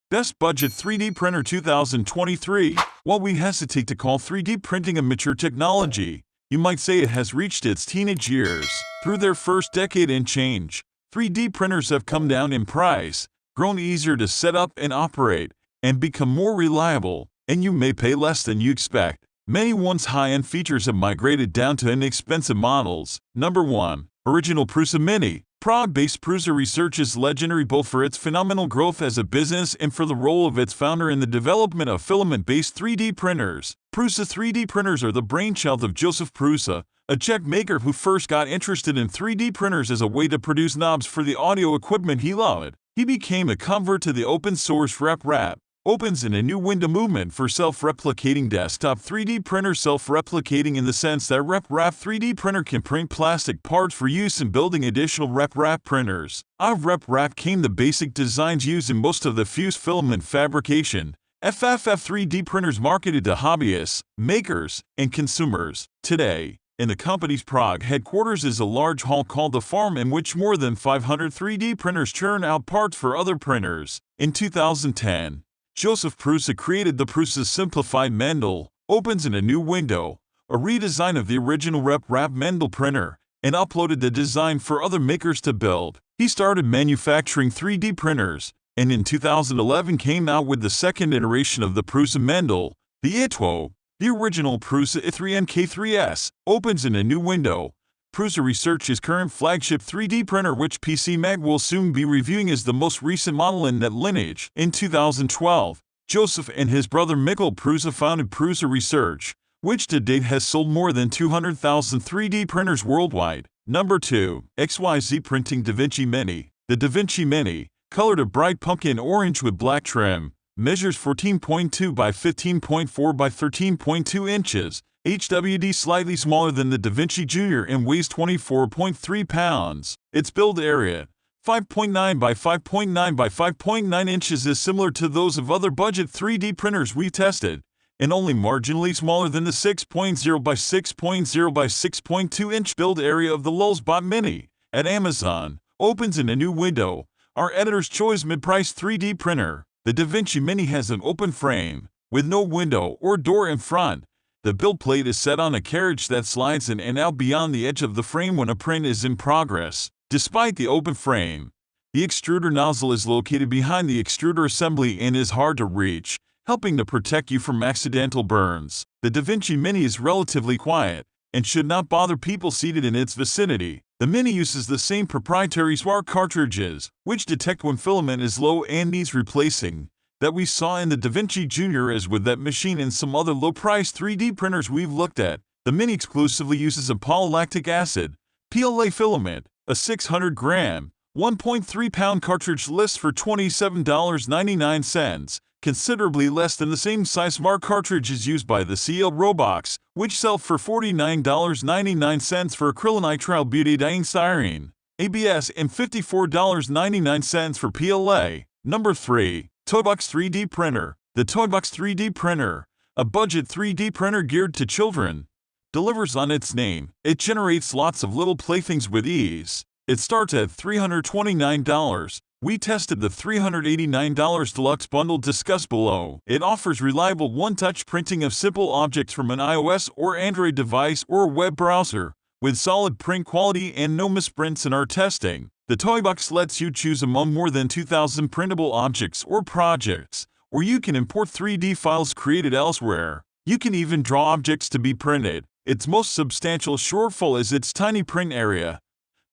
Best Budget 3D Printer 2023. While we hesitate to call 3D printing a mature technology, you might say it has reached its teenage years. Through their first decade and change, 3D printers have come down in price, grown easier to set up and operate, and become more reliable, and you may pay less than you expect. Many once high-end features have migrated down to inexpensive models. Number 1. Original Prusa Mini. Prague-based Prusa Research is legendary both for its phenomenal growth as a business and for the role of its founder in the development of filament-based 3D printers. Prusa 3D printers are the brainchild of Joseph Prusa, a Czech maker who first got interested in 3D printers as a way to produce knobs for the audio equipment he loved. He became a convert to the open-source RepRap. Opens in a new window movement for self-replicating desktop 3D printer. Self-replicating in the sense that RepRap 3D printer can print plastic parts for use in building additional RepRap printers. Out of RepRap came the basic designs used in most of the fused filament fabrication FFF 3D printers marketed to hobbyists, makers, and consumers. Today, in the company's Prague headquarters is a large hall called the Farm in which more than 500 3D printers churn out parts for other printers. In 2010, Joseph Prusa created the Prusa Simplified Mendel, opens in a new window, a redesign of the original RepRap Mendel printer, and uploaded the design for other makers to build. He started manufacturing 3D printers, and in 2011 came out with the second iteration of the Prusa Mendel, the ITWO. The original Prusa i3 and K3S opens in a new window. Prusa Research's current flagship 3D printer, which PC Mag will soon be reviewing, is the most recent model in that lineage. In 2012, Joseph and his brother Mikkel Prusa founded Prusa Research, which to date has sold more than 200,000 3D printers worldwide. Number 2. XYZ Printing Da Vinci Mini. The Da Vinci Mini, colored a bright pumpkin orange with black trim, measures 14.2 by 15.4 by 13.2 inches. HWD slightly smaller than the Da Vinci Junior and weighs 24.3 pounds. Its build area, 5.9 by 5.9 by 5.9 inches, is similar to those of other budget 3D printers we tested, and only marginally smaller than the 6.0 by 6.0 by 6.2 inch build area of the Lulzbot Mini. At Amazon, opens in a new window. Our editor's choice mid-price 3D printer. The Da Vinci Mini has an open frame, with no window or door in front. The build plate is set on a carriage that slides in and out beyond the edge of the frame when a print is in progress. Despite the open frame, the extruder nozzle is located behind the extruder assembly and is hard to reach, helping to protect you from accidental burns. The Da Vinci Mini is relatively quiet and should not bother people seated in its vicinity. The Mini uses the same proprietary smart cartridges, which detect when filament is low and needs replacing, that we saw in the Da Vinci Junior. As with that machine and some other low-priced 3D printers we've looked at, the Mini exclusively uses a polylactic acid PLA filament. A 600-gram, 1.3-pound cartridge lists for $27.99, considerably less than the same size smart cartridges used by the CL Robox, which sell for $49.99 for acrylonitrile butadiene styrene, ABS, and $54.99 for PLA. Number 3. Toybox 3D Printer. The Toybox 3D Printer, a budget 3D printer geared to children, delivers on its name. It generates lots of little playthings with ease. It starts at $329. We tested the $389 deluxe bundle discussed below. It offers reliable one-touch printing of simple objects from an iOS or Android device or web browser, with solid print quality and no misprints in our testing. The Toybox lets you choose among more than 2,000 printable objects or projects, or you can import 3D files created elsewhere. You can even draw objects to be printed. Its most substantial shortfall is its tiny print area.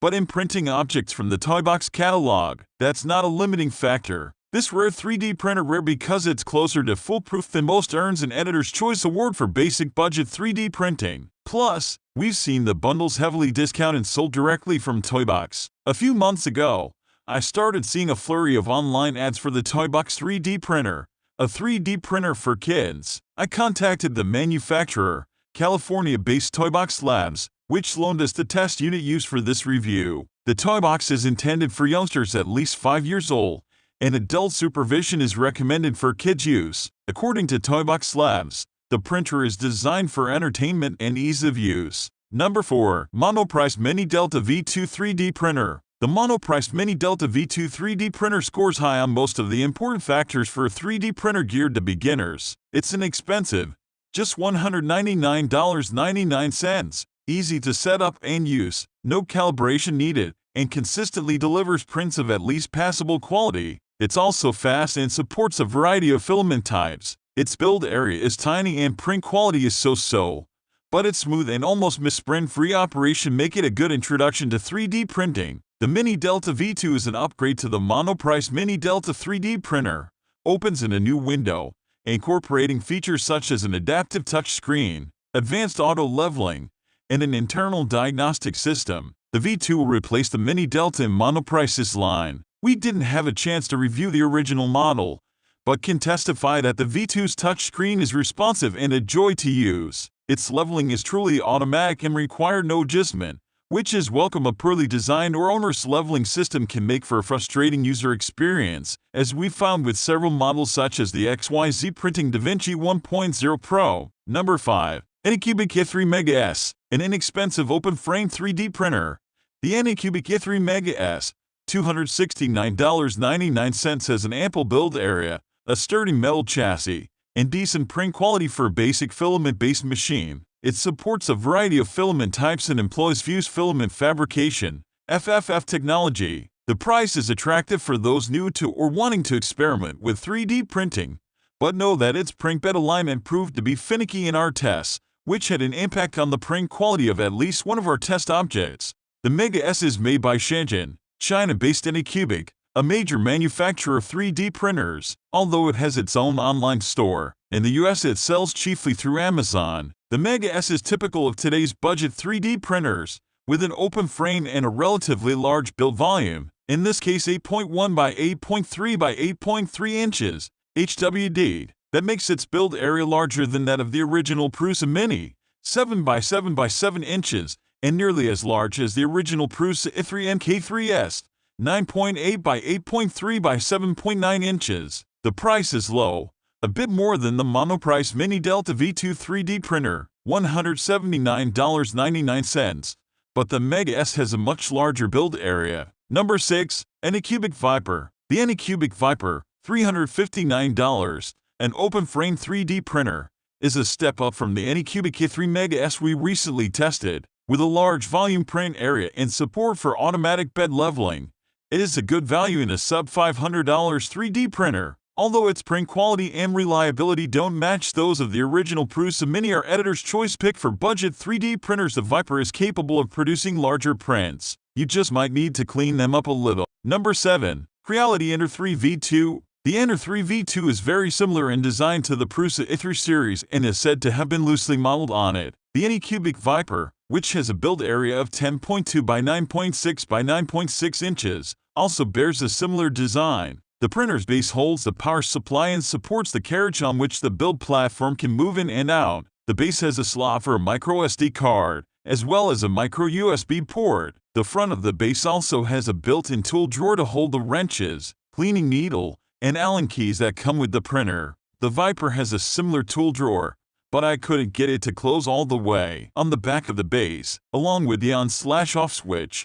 But in printing objects from the Toybox catalog, that's not a limiting factor. This rare 3D printer, rare because it's closer to foolproof than most, earns an Editor's Choice Award for basic budget 3D printing. Plus, we've seen the bundles heavily discounted and sold directly from Toybox. A few months ago, I started seeing a flurry of online ads for the Toybox 3D printer, a 3D printer for kids. I contacted the manufacturer, California-based Toybox Labs, which loaned us the test unit used for this review. The Toybox is intended for youngsters at least 5 years old, and adult supervision is recommended for kids' use. According to Toybox Labs, the printer is designed for entertainment and ease of use. Number 4. Monoprice Mini Delta V2 3D Printer. The monopriced Mini Delta V2 3D printer scores high on most of the important factors for a 3D printer geared to beginners. It's inexpensive, just $199.99, easy to set up and use, no calibration needed, and consistently delivers prints of at least passable quality. It's also fast and supports a variety of filament types. Its build area is tiny and print quality is so-so, but its smooth and almost misprint-free operation make it a good introduction to 3D printing. The Mini Delta V2 is an upgrade to the monopriced Mini Delta 3D printer. Opens in a new window, incorporating features such as an adaptive touchscreen, advanced auto-leveling, and an internal diagnostic system. The V2 will replace the Mini Delta in monoprice's line. We didn't have a chance to review the original model, but can testify that the V2's touchscreen is responsive and a joy to use. Its leveling is truly automatic and requires no adjustment, which is welcome. A poorly designed or onerous leveling system can make for a frustrating user experience, as we found with several models such as the XYZ Printing DaVinci 1.0 Pro. Number 5. Anycubic i3 Mega S, an inexpensive open-frame 3D printer. The Anycubic i3 Mega S, $269.99, has an ample build area, a sturdy metal chassis, and decent print quality for a basic filament-based machine. It supports a variety of filament types and employs fused filament fabrication, FFF technology. The price is attractive for those new to or wanting to experiment with 3D printing, but know that its print bed alignment proved to be finicky in our tests, which had an impact on the print quality of at least one of our test objects. The Mega S is made by Shenzhen, China-based Anycubic, a major manufacturer of 3D printers. Although it has its own online store, in the US it sells chiefly through Amazon. The Mega S is typical of today's budget 3D printers, with an open frame and a relatively large build volume, in this case 8.1 by 8.3 by 8.3 inches, HWD. That makes its build area larger than that of the original Prusa Mini, 7 by 7 by 7 inches, and nearly as large as the original Prusa i3 MK3S, 9.8 by 8.3 by 7.9 inches. The price is low, a bit more than the monoprice Mini Delta V2 3D printer, $179.99, but the Mega S has a much larger build area. Number 6. Anycubic Vyper. The Anycubic Vyper, $359, an open-frame 3D printer, is a step up from the Anycubic i3 Mega S we recently tested. With a large volume print area and support for automatic bed leveling, it is a good value in a sub-$500 3D printer. Although its print quality and reliability don't match those of the original Prusa Mini, our editor's choice pick for budget 3D printers, the Vyper is capable of producing larger prints. You just might need to clean them up a little. Number 7. Creality Ender 3 V2. The Ender 3 V2 is very similar in design to the Prusa i3 series and is said to have been loosely modeled on it. The Anycubic Vyper, which has a build area of 10.2 by 9.6 by 9.6 inches, also bears a similar design. The printer's base holds the power supply and supports the carriage on which the build platform can move in and out. The base has a slot for a microSD card, as well as a micro USB port. The front of the base also has a built-in tool drawer to hold the wrenches, cleaning needle, and Allen keys that come with the printer. The Vyper has a similar tool drawer, but I couldn't get it to close all the way on the back of the base, along with the on/off switch.